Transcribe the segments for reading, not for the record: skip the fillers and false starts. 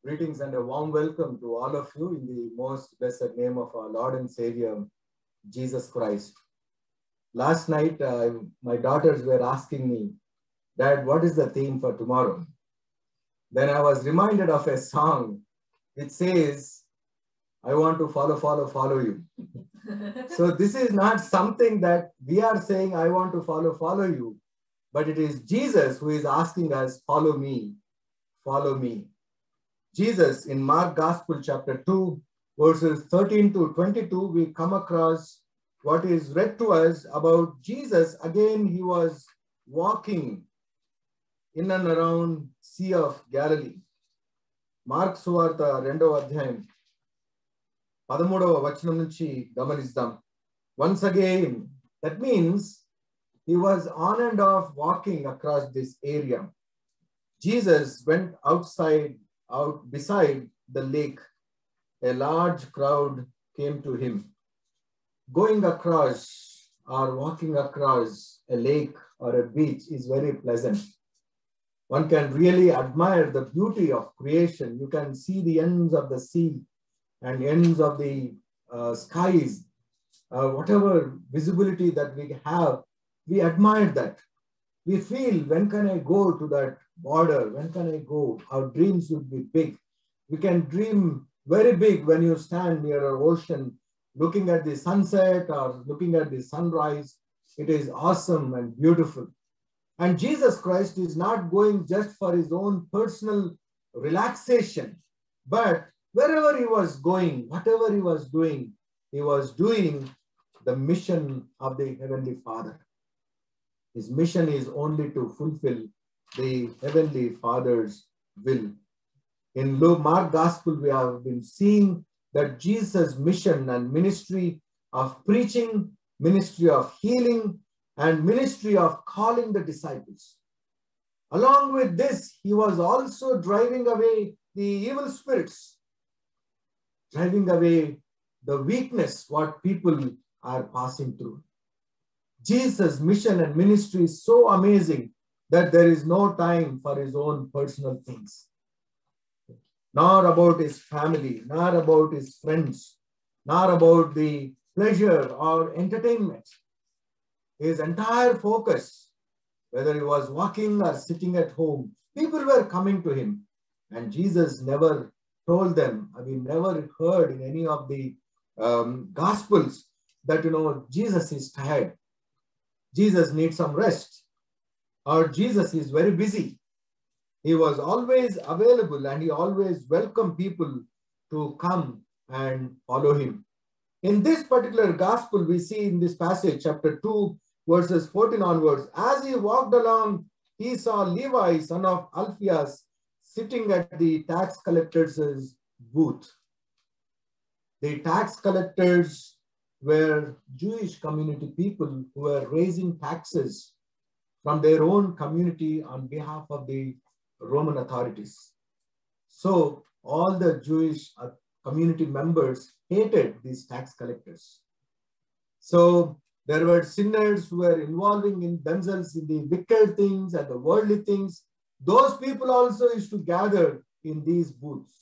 Greetings and a warm welcome to all of you in the most blessed name of our Lord and Savior, Jesus Christ. Last night, my daughters were asking me, Dad, what is the theme for tomorrow? Then I was reminded of a song which says, I want to follow you. So this is not something that we are saying, I want to follow you, but it is Jesus who is asking us, follow me, follow me. Jesus in Mark Gospel chapter 2, verses 13 to 22, we come across what is read to us about Jesus. Again, he was walking in and around Sea of Galilee. Mark Suvarta 2వ అధ్యాయం 13వ వచనం నుంచి గమనిద్దాం. Once again, that means he was on and off walking across this area. Jesus went out beside the lake. A large crowd came to him. Going across or walking across a lake or a beach is very pleasant. One can really admire the beauty of creation. You can see the ends of the sea and ends of the skies. Whatever visibility that we have, we admire that. We feel, when can I go to that border? When can I go? Our dreams would be big. We can dream very big when you stand near an ocean, looking at the sunset or looking at the sunrise. It is awesome and beautiful. And Jesus Christ is not going just for his own personal relaxation, but wherever he was going, whatever he was doing the mission of the Heavenly Father. His mission is only to fulfill the Heavenly Father's will. In Mark Gospel, we have been seeing that Jesus' mission and ministry of preaching, ministry of healing, and ministry of calling the disciples. Along with this, he was also driving away the evil spirits, driving away the weakness what people are passing through. Jesus' mission and ministry is so amazing that there is no time for his own personal things, nor about his family, nor about his friends, nor about the pleasure or entertainment. His entire focus, whether he was walking or sitting at home, people were coming to him. And Jesus never told them, we never heard in any of the Gospels that, Jesus is tired. Jesus needs some rest, or Jesus is very busy. He was always available and he always welcomed people to come and follow him. In this particular gospel, we see in this passage, chapter 2, verses 14 onwards, as he walked along, he saw Levi, son of Alphaeus, sitting at the tax collector's booth. The tax collectors were Jewish community people who were raising taxes from their own community on behalf of the Roman authorities. So all the Jewish community members hated these tax collectors. So there were sinners who were involving in themselves in the wicked things and the worldly things. Those people also used to gather in these booths.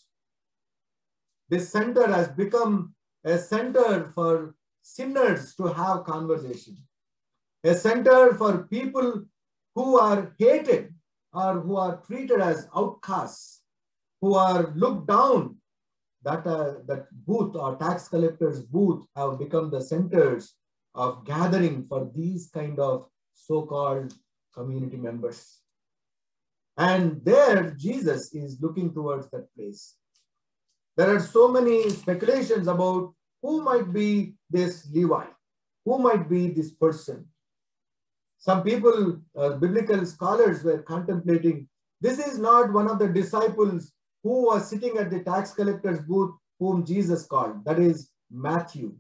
This center has become a center for sinners to have conversation, a center for people who are hated or who are treated as outcasts, who are looked down. That booth or tax collector's booth have become the centers of gathering for these kind of so-called community members. And there Jesus is looking towards that place. There are so many speculations about who might be this Levi, who might be this person. Some people, biblical scholars, were contemplating, this is not one of the disciples who was sitting at the tax collector's booth whom Jesus called. That is Matthew.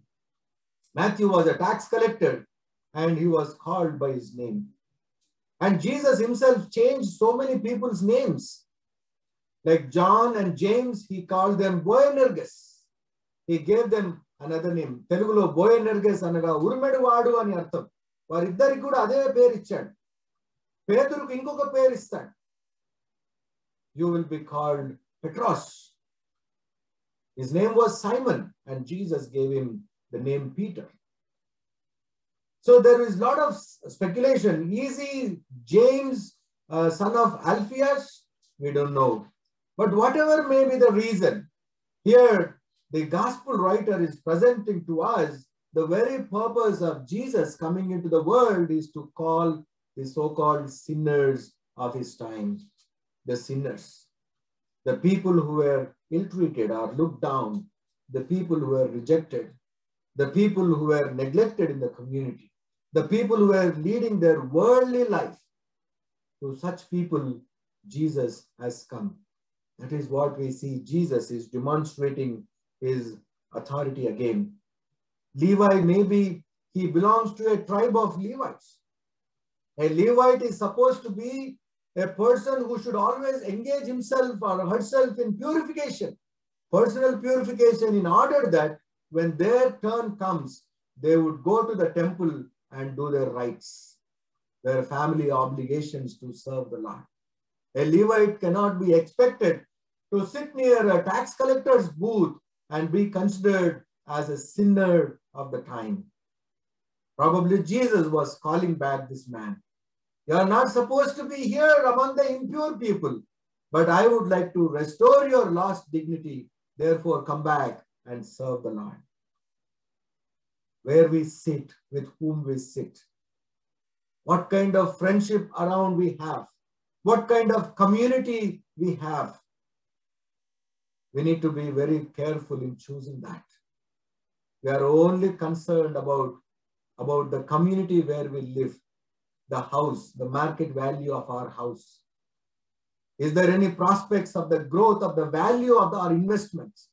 Matthew was a tax collector and he was called by his name. And Jesus himself changed so many people's names. Like John and James, he called them Boanerges. He gave them another name. Telugulo Boanerges anaga Urmedu Vaadu ani artham. వారిద్దరికి కూడా అదే పేరు ఇచ్చాడు. పేతురుకు ఇంకొక పేరు ఇస్తాడు. You will be called Petros. His name was Simon, and Jesus gave him the name Peter. So there is a lot of speculation. Is he James, son of Alphaeus? We don't know. But whatever may be the reason, here the gospel writer is presenting to us the very purpose of Jesus coming into the world is to call the so-called sinners of his time, the sinners, the people who were ill-treated or looked down, the people who were rejected, the people who were neglected in the community, the people who were leading their worldly life. To such people, Jesus has come. That is what we see. Jesus is demonstrating his authority again. Levi, maybe he belongs to a tribe of Levites. A Levite is supposed to be a person who should always engage himself or herself in purification, personal purification, in order that when their turn comes, they would go to the temple and do their rites, their family obligations to serve the Lord. A Levite cannot be expected to sit near a tax collector's booth and be considered as a sinner of the time. Probably Jesus was calling back this man. You are not supposed to be here among the impure people, but I would like to restore your lost dignity. Therefore, come back and serve the Lord. Where we sit, with whom we sit, what kind of friendship around we have, what kind of community we have. We need to be very careful in choosing that. We are only concerned about the community where we live, the house, the market value of our house. Is there any prospects of the growth of the value of our investments?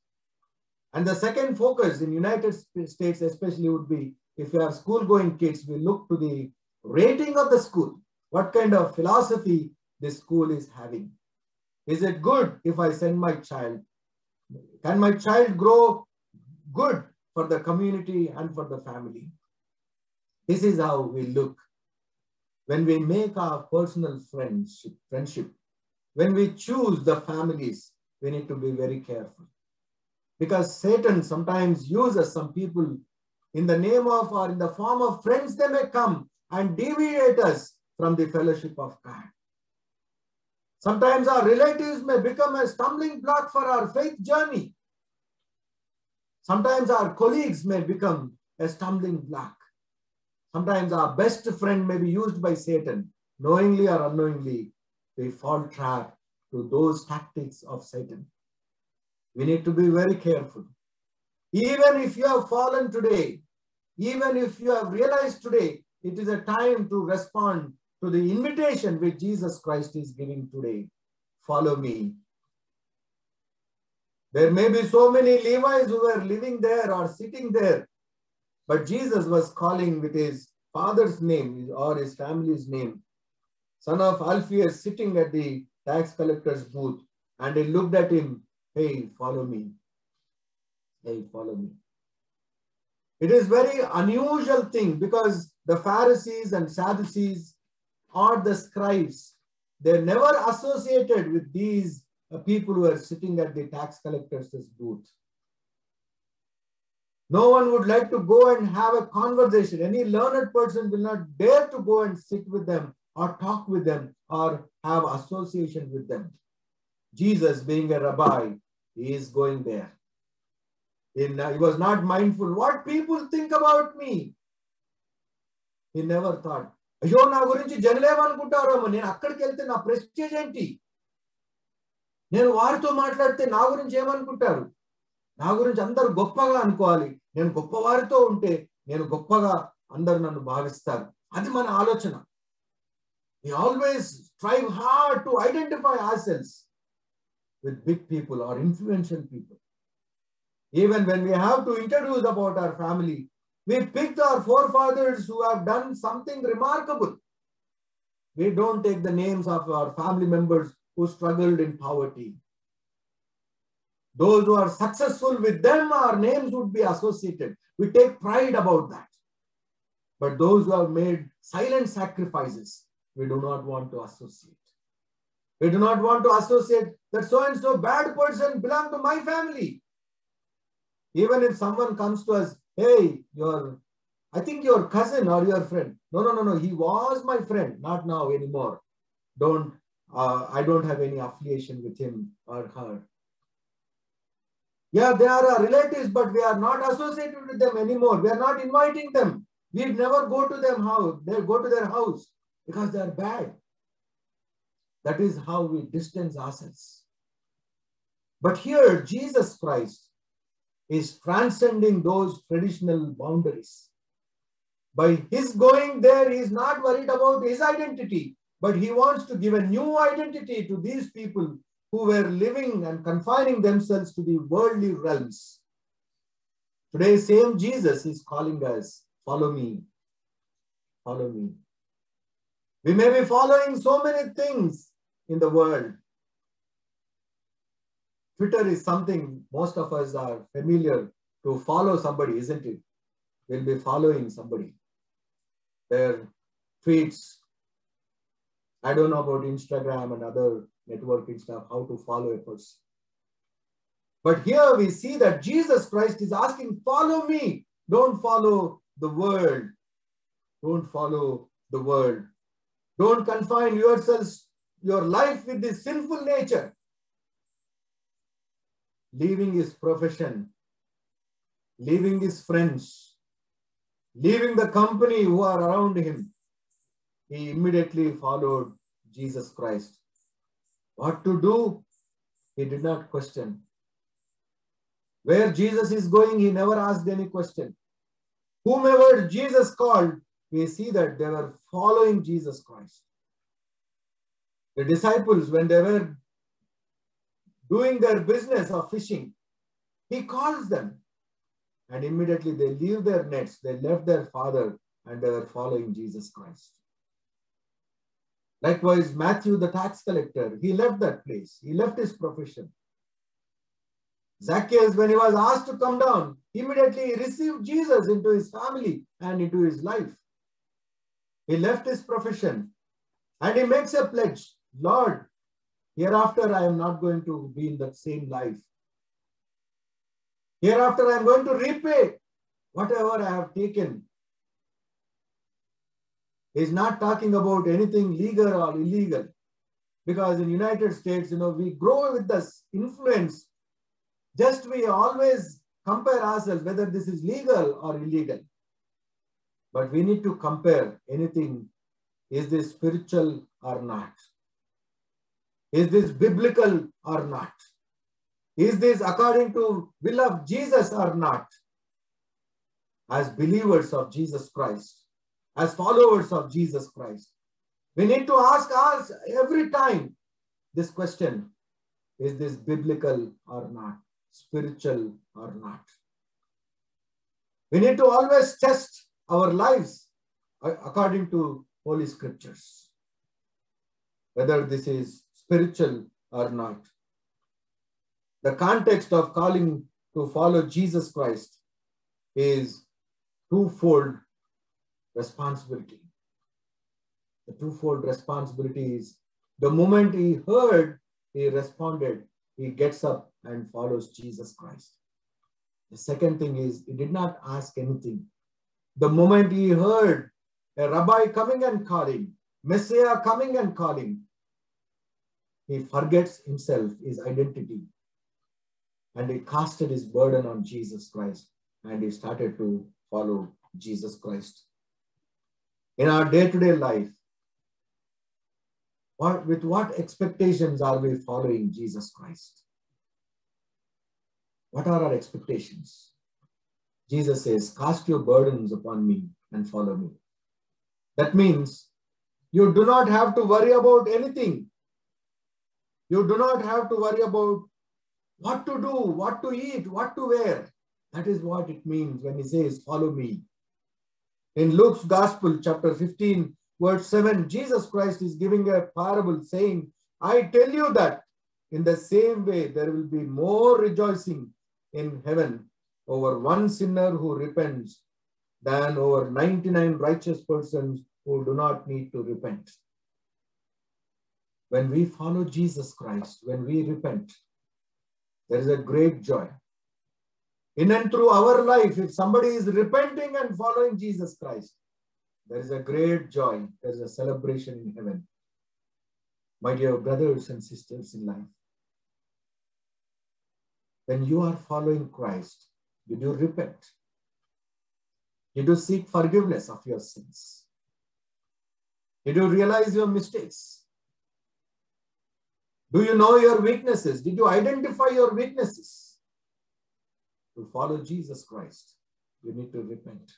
And the second focus in United States especially would be, if you have school-going kids, we look to the rating of the school. What kind of philosophy this school is having? Is it good if I send my child? Can my child grow good for the community and for the family? This is how we look. When we make our personal friendship, when we choose the families, we need to be very careful. Because Satan sometimes uses some people in the name of or in the form of friends. They may come and deviate us from the fellowship of God. Sometimes our relatives may become a stumbling block for our faith journey. Sometimes our colleagues may become a stumbling block. Sometimes our best friend may be used by Satan. Knowingly or unknowingly, we fall trap to those tactics of Satan. We need to be very careful. Even if you have fallen today, even if you have realized today, it is a time to respond to the invitation which Jesus Christ is giving today. Follow me. There may be so many Levites who were living there or sitting there, but Jesus was calling with his father's name or his family's name. Son of Alphaeus sitting at the tax collector's booth, and he looked at him. Hey, follow me. Hey, follow me. It is very unusual thing because the Pharisees and Sadducees or the scribes, they're never associated with these people who are sitting at the tax collector's booth. No one would like to go and have a conversation. Any learned person will not dare to go and sit with them or talk with them or have association with them. Jesus, being a rabbi, he is going there. He was not mindful. What people think about me? He never thought, అయ్యో నా గురించి జనలేమనుకుంటారేమో, నేను అక్కడికి వెళ్తే నా prestige ఏంటి, నేను వారితో మాట్లాడితే నా గురించి ఏమనుకుంటారు, నా గురించి అందరూ గొప్పగా అనుకోవాలి, నేను గొప్పవారితో ఉంటే నేను గొప్పగా అందరూ నన్ను భావిస్తారు. అది మన ఆలోచన. We always strive hard to identify ourselves with big people or influential people. Even when we have to introduce about our family, we picked our forefathers who have done something remarkable. We don't take the names of our family members who struggled in poverty. Those who are successful, with them our names would be associated. We take pride about that. But those who have made silent sacrifices, we do not want to associate. We do not want to associate that so-and-so bad person belong to my family. Even if someone comes to us, hey, I think your cousin or your friend. No. He was my friend, not now anymore. I don't have any affiliation with him or her. Yeah, they are our relatives, but we are not associated with them anymore. We are not inviting them. We never go to them house. They go to their house because they are bad. That is how we distance ourselves. But here, Jesus Christ is transcending those traditional boundaries. By his going there, he is not worried about his identity, but he wants to give a new identity to these people who were living and confining themselves to the worldly realms. Today, same Jesus is calling us, follow me, follow me. We may be following so many things in the world. Twitter is something most of us are familiar to follow somebody, isn't it? We'll be following somebody. Their tweets. I don't know about Instagram and other networking stuff, how to follow a person. But here we see that Jesus Christ is asking, follow me. Don't follow the world. Don't follow the world. Don't confine yourselves, your life with this sinful nature. Leaving his profession, leaving his friends, leaving the company who are around him, he immediately followed Jesus Christ. What to do? He did not question. Where Jesus is going, he never asked any question. Whomever Jesus called, we see that they were following Jesus Christ. The disciples, when they were doing their business of fishing, he calls them. And immediately they leave their nets, they left their father, and they were following Jesus Christ. Likewise, Matthew, the tax collector, he left that place. He left his profession. Zacchaeus, when he was asked to come down, immediately received Jesus into his family and into his life. He left his profession and he makes a pledge. Lord, hereafter I am not going to be in that same life. Hereafter I am going to repay whatever I have taken. He is not talking about anything legal or illegal. Because in United States, we grow with this influence. Just we always compare ourselves whether this is legal or illegal. But we need to compare anything. Is this spiritual or not? Is this biblical or not? Is this according to will of Jesus or not? As believers of Jesus Christ, as followers of Jesus Christ, we need to ask us every time this question, is this biblical or not? Spiritual or not? We need to always test our lives according to Holy Scriptures, whether this is spiritual or not. The context of calling to follow Jesus Christ is twofold responsibility. The twofold responsibility is the moment he heard, he responded, he gets up and follows Jesus Christ. The second thing is he did not ask anything. The moment he heard a rabbi coming and calling, Messiah coming and calling, he forgets himself, his identity, and he casted his burden on Jesus Christ and he started to follow Jesus Christ. In our day-to-day life, with what expectations are we following Jesus Christ? What are our expectations? Jesus says, cast your burdens upon me and follow me. That means you do not have to worry about anything. You do not have to worry about what to do, what to eat, what to wear. That is what it means when he says, follow me. In Luke's Gospel, chapter 15, verse 7, Jesus Christ is giving a parable saying, I tell you that in the same way there will be more rejoicing in heaven over one sinner who repents than over 99 righteous persons who do not need to repent. When we follow Jesus Christ, when we repent, there is a great joy. In and through our life, if somebody is repenting and following Jesus Christ, there is a great joy. There is a celebration in heaven. My dear brothers and sisters in life, when you are following Christ, did you repent? Did you seek forgiveness of your sins? Did you realize your mistakes? Do you know your weaknesses? Did you identify your weaknesses? To follow Jesus Christ, you need to repent.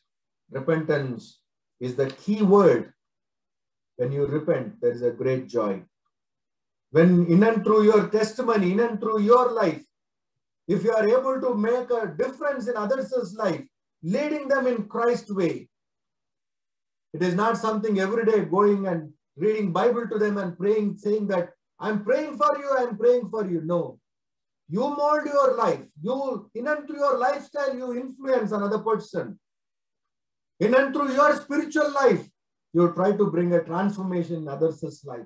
Repentance is the key word. When you repent, there is a great joy. When in and through your testimony, in and through your life, if you are able to make a difference in others' life, leading them in Christ's way, it is not something every day going and reading Bible to them and praying, saying that I'm praying for you, I'm praying for you. No. You mold your life. You, in and through your lifestyle, you influence another person. In and through your spiritual life, you try to bring a transformation in others' life.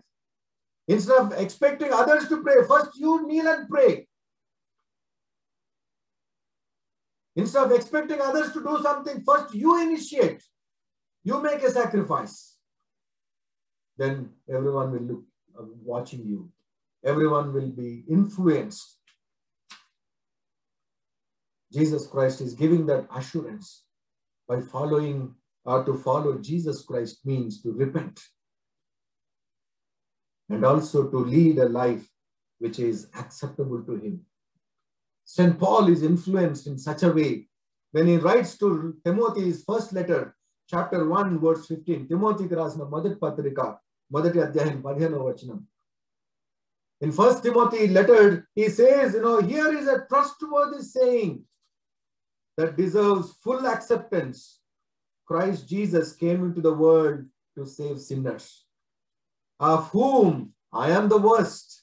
Instead of expecting others to pray, first you kneel and pray. Instead of expecting others to do something, first you initiate. You make a sacrifice. Then everyone will look, watching you. Everyone will be influenced. Jesus Christ is giving that assurance. By following or to follow Jesus Christ means to repent. And also to lead a life which is acceptable to him. St. Paul is influenced in such a way when he writes to Timothy's first letter, chapter 1, verse 15. Timothy rasina Madati Patrika, Madati Adhyayam 15వ వచనం. In 1 Timothy letter, he says, here is a trustworthy saying that deserves full acceptance. Christ Jesus came into the world to save sinners, of whom I am the worst.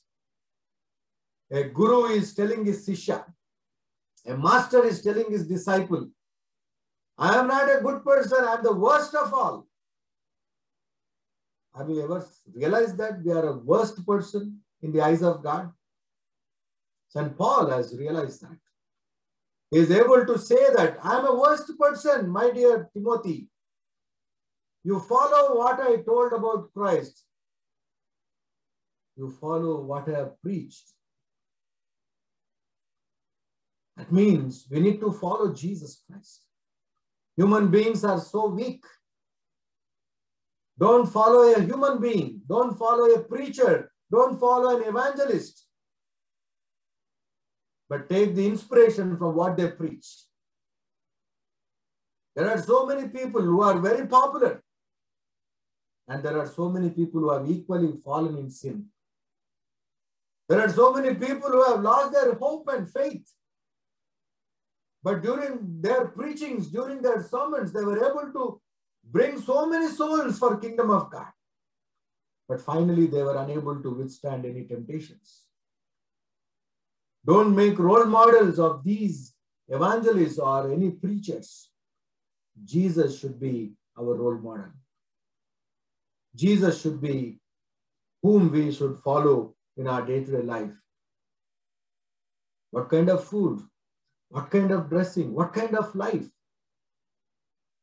A guru is telling his sishya, a master is telling his disciple, I am not a good person, I am the worst of all. Have you ever realized that we are a worst person in the eyes of God? St. Paul has realized that. He is able to say that, I am a worst person, my dear Timothy. You follow what I told about Christ. You follow what I have preached. That means we need to follow Jesus Christ. Human beings are so weak. Don't follow a human being. Don't follow a preacher. Don't follow an evangelist. But take the inspiration from what they preach. There are so many people who are very popular. And there are so many people who have equally fallen in sin. There are so many people who have lost their hope and faith. But during their preachings, during their sermons, they were able to bring so many souls for kingdom of God. But finally, they were unable to withstand any temptations. Don't make role models of these evangelists or any preachers. Jesus should be our role model. Jesus should be whom we should follow in our day-to-day life. What kind of food? What kind of dressing? What kind of life?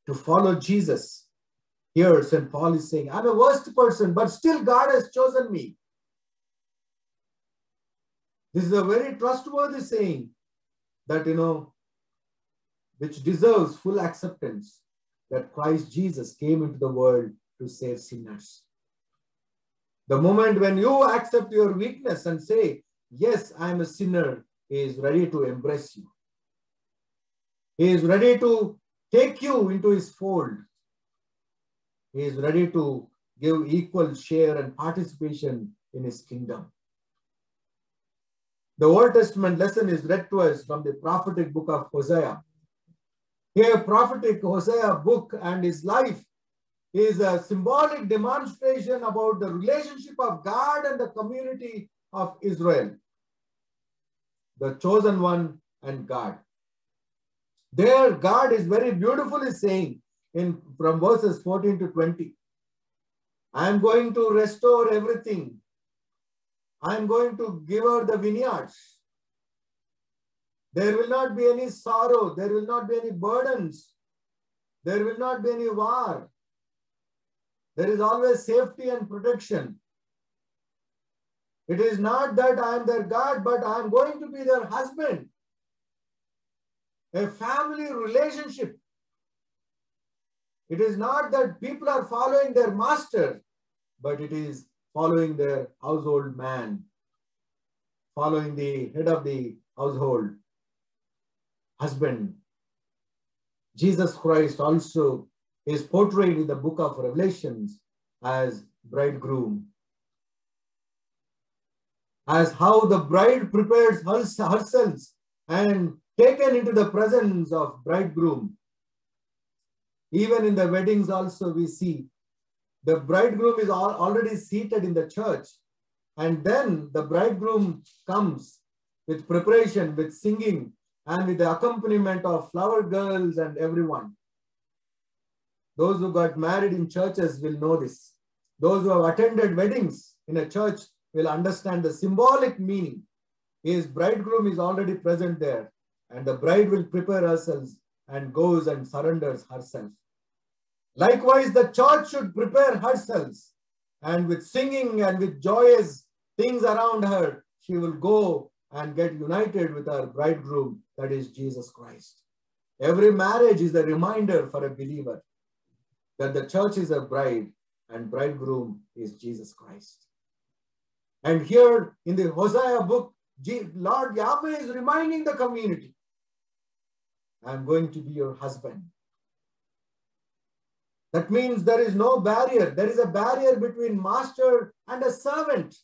To follow Jesus. Here, St. Paul is saying, I'm a worst person, but still God has chosen me. This is a very trustworthy saying that, which deserves full acceptance, that Christ Jesus came into the world to save sinners. The moment when you accept your weakness and say, yes, I am a sinner, he is ready to embrace you. He is ready to take you into his fold. He is ready to give equal share and participation in his kingdom. The Old Testament lesson is read to us from the prophetic book of Hosea. Here, prophetic Hosea book and his life is a symbolic demonstration about the relationship of God and the community of Israel, the chosen one and God. There, God is very beautifully saying from verses 14 to 20, I am going to restore everything. I am going to give her the vineyards. There will not be any sorrow. There will not be any burdens. There will not be any war. There is always safety and protection. It is not that I am their God, but I am going to be their husband. A family relationship. It is not that people are following their master, but it is following their household man, following the head of the household, husband. Jesus Christ also is portrayed in the book of Revelations as bridegroom. As how the bride prepares herself and taken into the presence of bridegroom. Even in the weddings also we see the bridegroom is already seated in the church, and then the bridegroom comes with preparation, with singing, and with the accompaniment of flower girls and everyone. Those who got married in churches will know this. Those who have attended weddings in a church will understand the symbolic meaning. His bridegroom is already present there, and the bride will prepare herself and goes and surrenders herself. Likewise, the church should prepare herself, and with singing and with joyous things around her, she will go and get united with her bridegroom, that is Jesus Christ. Every marriage is a reminder for a believer that the church is a bride and bridegroom is Jesus Christ. And here in the Hosea book, Lord Yahweh is reminding the community, I am going to be your husband. That means there is no barrier. There is a barrier between master and a servant.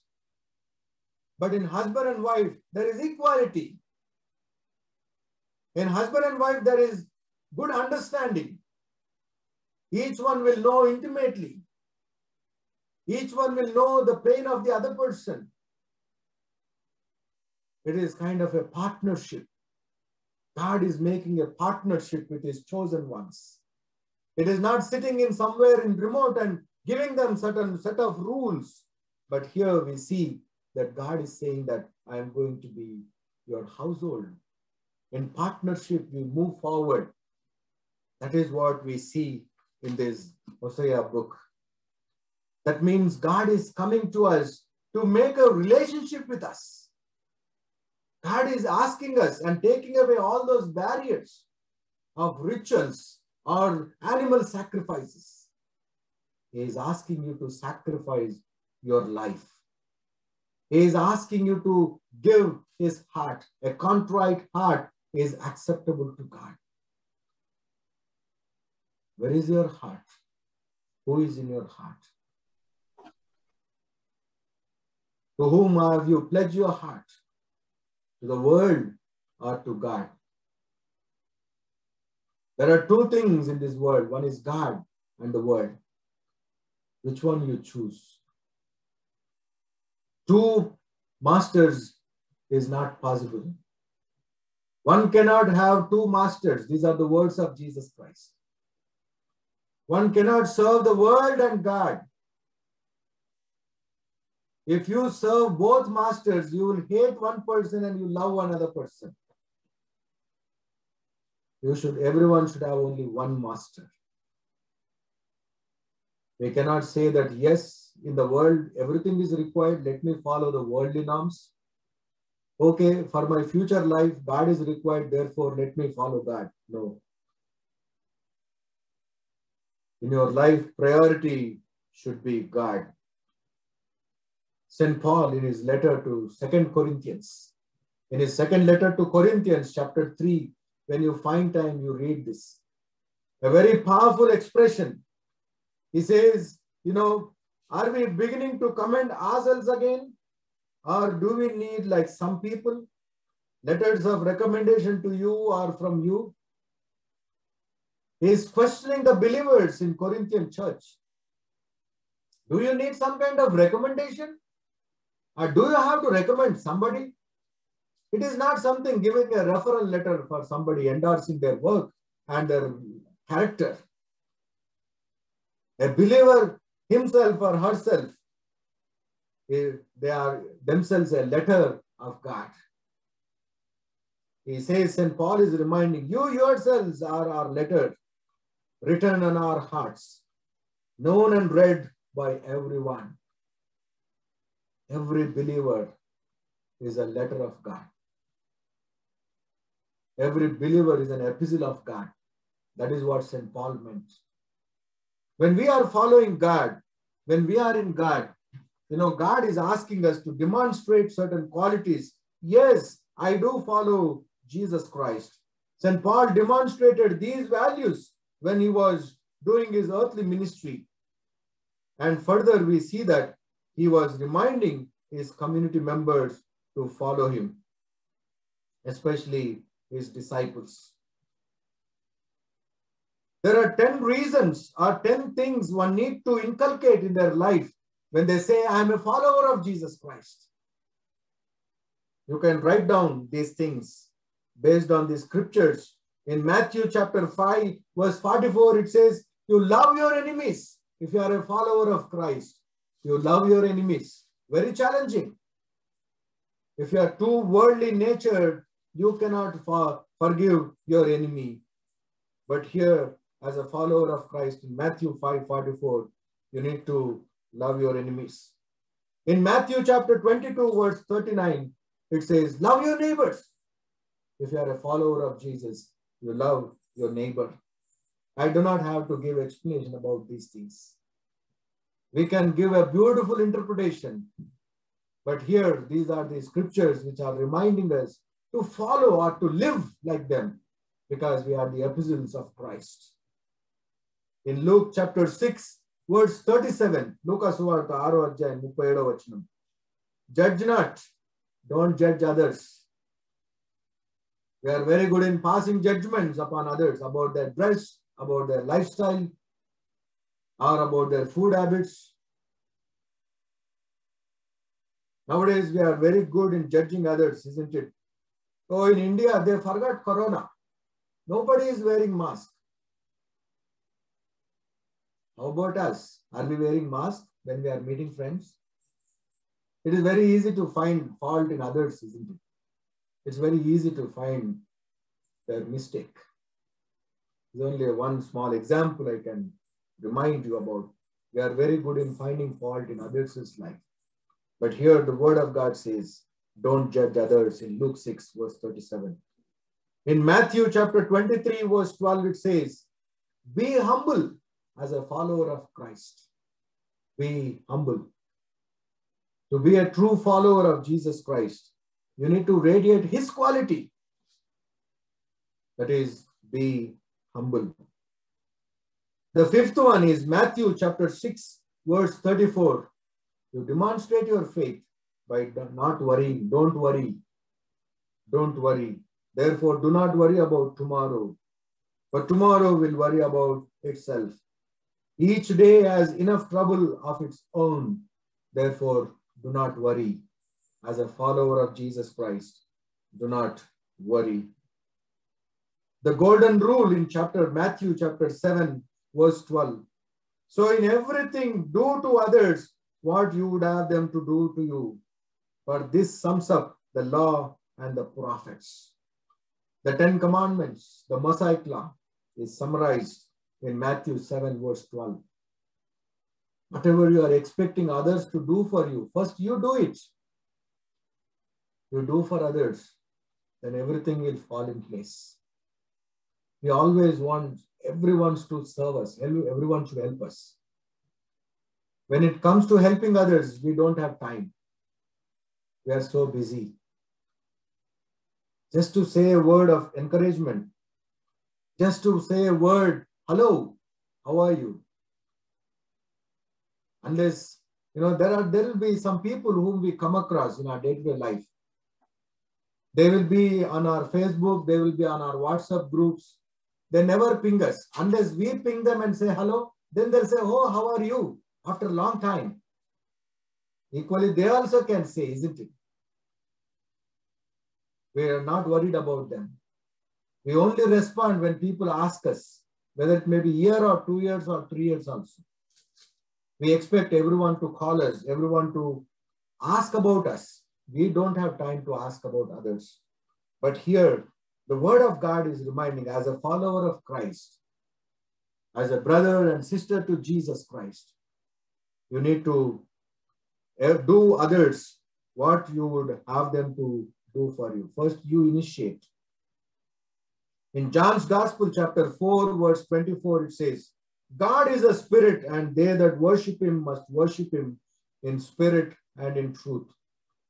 But in husband and wife, there is equality. In husband and wife, there is good understanding. Each one will know intimately. Each one will know the pain of the other person. It is kind of a partnership. God is making a partnership with his chosen ones. It is not sitting in somewhere in remote and giving them certain set of rules. But here we see that God is saying that I am going to be your household. In partnership, we move forward. That is what we see in this Hosea book. That means God is coming to us to make a relationship with us. God is asking us and taking away all those barriers of rituals or animal sacrifices. He is asking you to sacrifice your life. He is asking you to give his heart. A contrite heart is acceptable to God. Where is your heart? Who is in your heart? To whom have you pledged your heart? To the world or to God? There are two things in this world. One is God and the world. Which one you choose? Two masters is not possible. One cannot have two masters. These are the words of Jesus Christ. One cannot serve the world and God. If you serve both masters, you will hate one person and you love another person. Everyone should have only one master. We cannot say that, yes, in the world, everything is required. Let me follow the worldly norms. Okay, for my future life, God is required. Therefore, let me follow God. No. In your life, priority should be God. St. Paul, in his letter to 2 Corinthians, in his second letter to Corinthians, chapter 3, when you find time, you read this. A very powerful expression. He says, are we beginning to commend ourselves again? Or do we need, like some people, letters of recommendation to you or from you? He is questioning the believers in Corinthian church. Do you need some kind of recommendation? Or do you have to recommend somebody? It is not something giving a referral letter for somebody endorsing their work and their character. A believer himself or herself, they are themselves a letter of God. He says, St. Paul is reminding, you yourselves are our letter, written on our hearts, known and read by everyone. Every believer is a letter of God. Every believer is an epistle of God. That is what St. Paul meant. When we are following God, when we are in God, God is asking us to demonstrate certain qualities. Yes, I do follow Jesus Christ. St. Paul demonstrated these values when he was doing his earthly ministry. And further, we see that he was reminding his community members to follow him, especially his disciples. There are 10 reasons or 10 things one need to inculcate in their life when they say, I am a follower of Jesus Christ. You can write down these things based on the scriptures. In Matthew chapter 5, verse 44, it says, you love your enemies. If you are a follower of Christ, you love your enemies. Very challenging. If you are too worldly natured, you cannot forgive your enemy. But here, as a follower of Christ, in Matthew 5:44, you need to love your enemies. In Matthew chapter 22, verse 39, it says, love your neighbors. If you are a follower of Jesus, you love your neighbor. I do not have to give explanation about these things. We can give a beautiful interpretation. But here, these are the scriptures which are reminding us to follow or to live like them, because we are the epistles of Christ. In Luke chapter 6, verse 37, Lucas Suvarta 6వ అధ్యాయం 37వ వచనం. Judge not, don't judge others. We are very good in passing judgments upon others about their dress, about their lifestyle, or about their food habits. Nowadays, we are very good in judging others, isn't it? Oh, in India, they forgot Corona. Nobody is wearing mask. How about us? Are we wearing masks when we are meeting friends? It is very easy to find fault in others, isn't it? It's very easy to find their mistake. There's only one small example I can remind you about. We are very good in finding fault in others' life. But here the word of God says, don't judge others in Luke 6, verse 37. In Matthew chapter 23, verse 12, it says, be humble as a follower of Christ. Be humble. To be a true follower of Jesus Christ, you need to radiate his quality. That is, be humble. The fifth one is Matthew chapter 6, verse 34. You demonstrate your faith by not worrying. Don't worry. Don't worry. Therefore, do not worry about tomorrow, but tomorrow will worry about itself. Each day has enough trouble of its own. Therefore, do not worry. As a follower of Jesus Christ, do not worry. The golden rule in Matthew chapter 7, verse 12. So in everything, do to others what you would have them to do to you. For this sums up the law and the prophets. The 10 commandments, the Mosaic law, is summarized in Matthew 7, verse 12. Whatever you are expecting others to do for you, first you do it. You do for others, then everything will fall in place. We always want everyone to serve us. Everyone should help us. When it comes to helping others, we don't have time. We are so busy. Just to say a word of encouragement, just to say a word, hello, how are you? Unless, there will be some people whom we come across in our day-to-day life. They will be on our Facebook, they will be on our WhatsApp groups. They never ping us. Unless we ping them and say hello, then they'll say, oh, how are you? After a long time. Equally, they also can say, isn't it? We are not worried about them. We only respond when people ask us, whether it may be a year or 2 years or 3 years also. We expect everyone to call us, everyone to ask about us. We don't have time to ask about others. But here, The word of God is reminding, as a follower of Christ, as a brother and sister to Jesus Christ, you need to do others what you would have them to do for you. First, you initiate. In John's Gospel, chapter 4, verse 24, it says, God is a spirit, and they that worship him must worship him in spirit and in truth.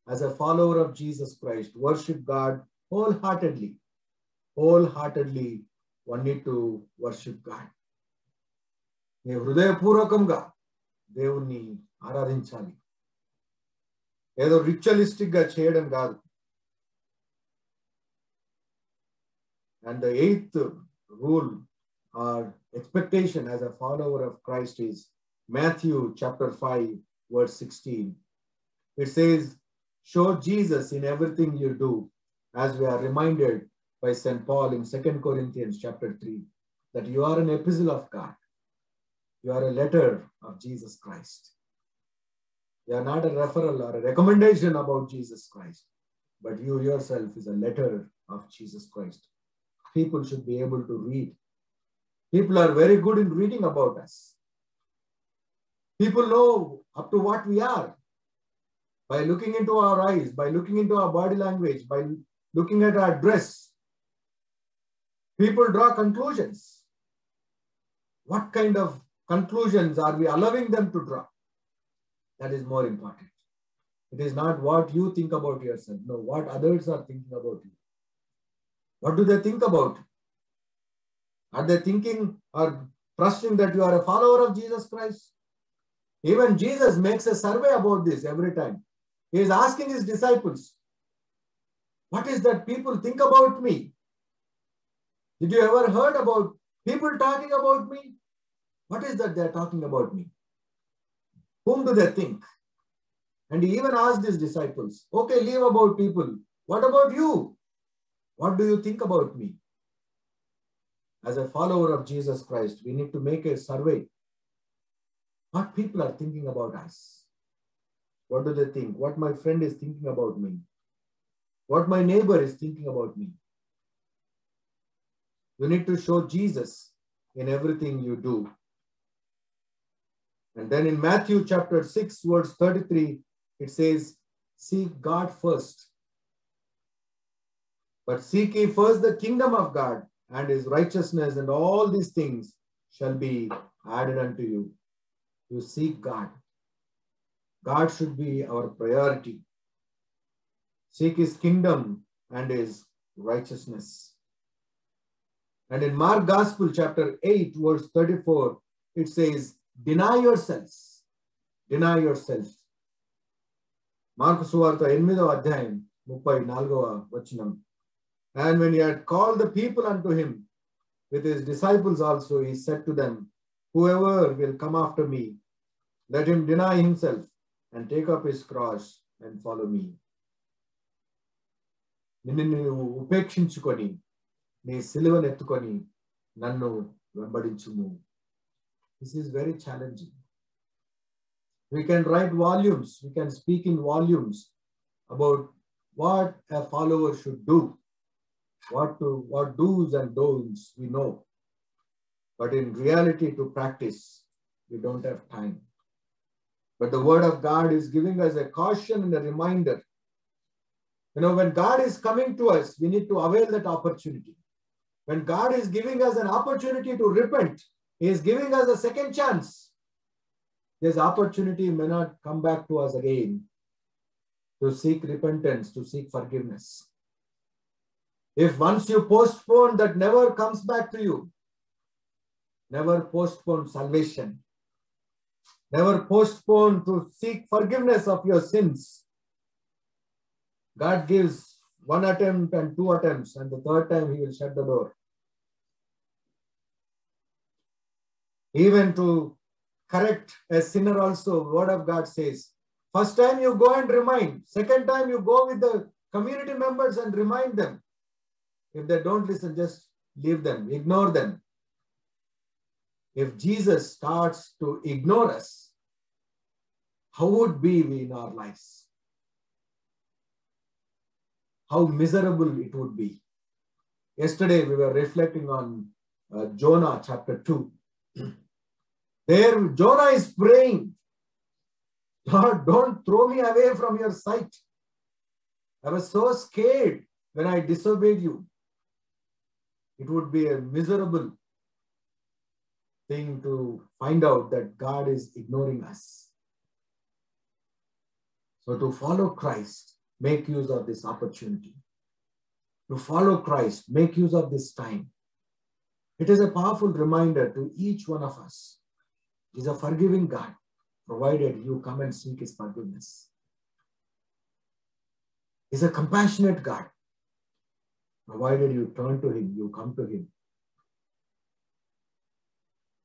As a follower of Jesus Christ, worship God wholeheartedly. Wholeheartedly, one need to worship God. నీ హృదయపూర్వకంగా దేవుణ్ణి ఆరాధించాలి. ఏదో ritualistic గా చేయడం కాదు. And the eighth rule or expectation as a follower of Christ is Matthew chapter 5, verse 16. It says, show Jesus in everything you do, as we are reminded by St. Paul in 2 Corinthians chapter 3, that you are an epistle of God. You are a letter of Jesus Christ. You are not a referral or a recommendation about Jesus Christ, but you yourself is a letter of Jesus Christ. People should be able to read. People are very good in reading about us. People know up to what we are by looking into our eyes, by looking into our body language, by looking at our dress. People draw conclusions. What kind of conclusions are we allowing them to draw? That is more important. It is not what you think about yourself. No, what others are thinking about you. What do they think about? Are they thinking or trusting that you are a follower of Jesus Christ? Even Jesus makes a survey about this every time. He is asking his disciples, what is that people think about me? Did you ever heard about people talking about me? What is that they are talking about me? Whom do they think? And he even asked his disciples, okay, leave about people. What about you? What do you think about me? As a follower of Jesus Christ, we need to make a survey. What people are thinking about us? What do they think? What my friend is thinking about me? What my neighbor is thinking about me? You need to show Jesus in everything you do. And then in Matthew chapter 6, verse 33, it says, seek God first. But seek ye first the kingdom of God and his righteousness, and all these things shall be added unto you. You seek God. God should be our priority. Seek his kingdom and his righteousness. And in Mark Gospel chapter 8, verse 34, it says, deny yourselves. Deny yourself. Mark Suvarta 8వ అధ్యాయం 34వ వచనం. And when he had called the people unto him, with his disciples also, he said to them, whoever will come after me, let him deny himself and take up his cross and follow me. నిన్ను ఉపేక్షించుకొని నీ సిలువను ఎత్తుకొని నన్ను వెంబడించుము. This is very challenging. We can write volumes, we can speak in volumes about what a follower should do. What do's and don'ts we know. But in reality, to practice, we don't have time. But the word of God is giving us a caution and a reminder. You know, when God is coming to us, we need to avail that opportunity. When God is giving us an opportunity to repent, he is giving us a second chance. This opportunity may not come back to us again to seek repentance, to seek forgiveness. If once you postpone, that never comes back to you. Never postpone salvation. Never postpone to seek forgiveness of your sins. God gives one attempt and two attempts, and the third time he will shut the door. Even to correct a sinner also, the word of God says, first time you go and remind. Second time you go with the community members and remind them. If they don't listen, just leave them, ignore them. If Jesus starts to ignore us, how would be we in our lives? How miserable it would be. Yesterday we were reflecting on Jonah chapter 2. There Jonah is praying, Lord, don't throw me away from your sight. I was so scared when I disobeyed you. It would be a miserable thing to find out that God is ignoring us. So to follow Christ, make use of this opportunity. To follow Christ, make use of this time. It is a powerful reminder to each one of us. He is a forgiving God, provided you come and seek his forgiveness. He is a compassionate God, provided you turn to him, you come to him.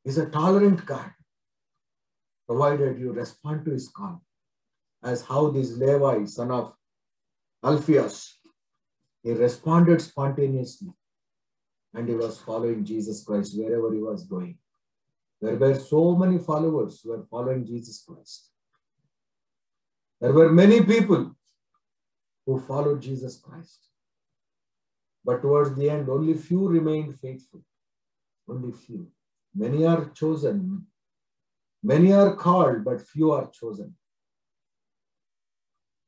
He is a tolerant God, provided you respond to his call. As how this Levi, son of Alphaeus, he responded spontaneously and he was following Jesus Christ wherever he was going. There were so many followers who were following Jesus Christ. There were many people who followed Jesus Christ. But towards the end, only few remained faithful. Only few. Many are chosen. Many are called, but few are chosen.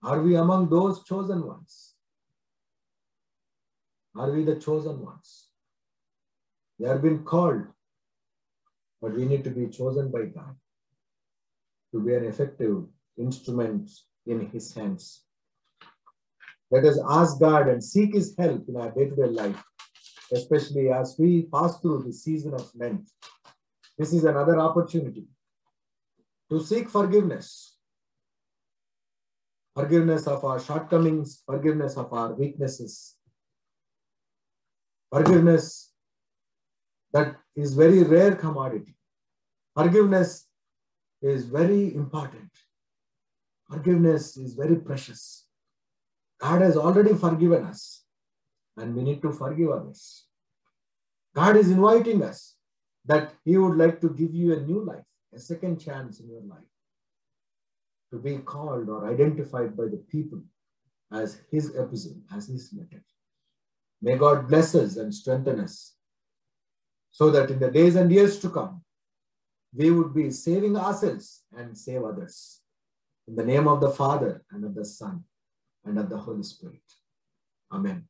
Are we among those chosen ones? Are we the chosen ones? We have been called, but we need to be chosen by God to be an effective instrument in his hands. Let us ask God and seek his help in our day-to-day life, especially as we pass through the season of Lent. This is another opportunity to seek forgiveness. Forgiveness of our shortcomings, forgiveness of our weaknesses. Forgiveness that is very rare commodity. Forgiveness is very important. Forgiveness is very precious. God has already forgiven us and we need to forgive others. God is inviting us that he would like to give you a new life, a second chance in your life, to be called or identified by the people as his epistle, as his letter. May God bless us and strengthen us so that in the days and years to come, we would be saving ourselves and save others. In the name of the Father and of the Son and of the Holy Spirit. Amen.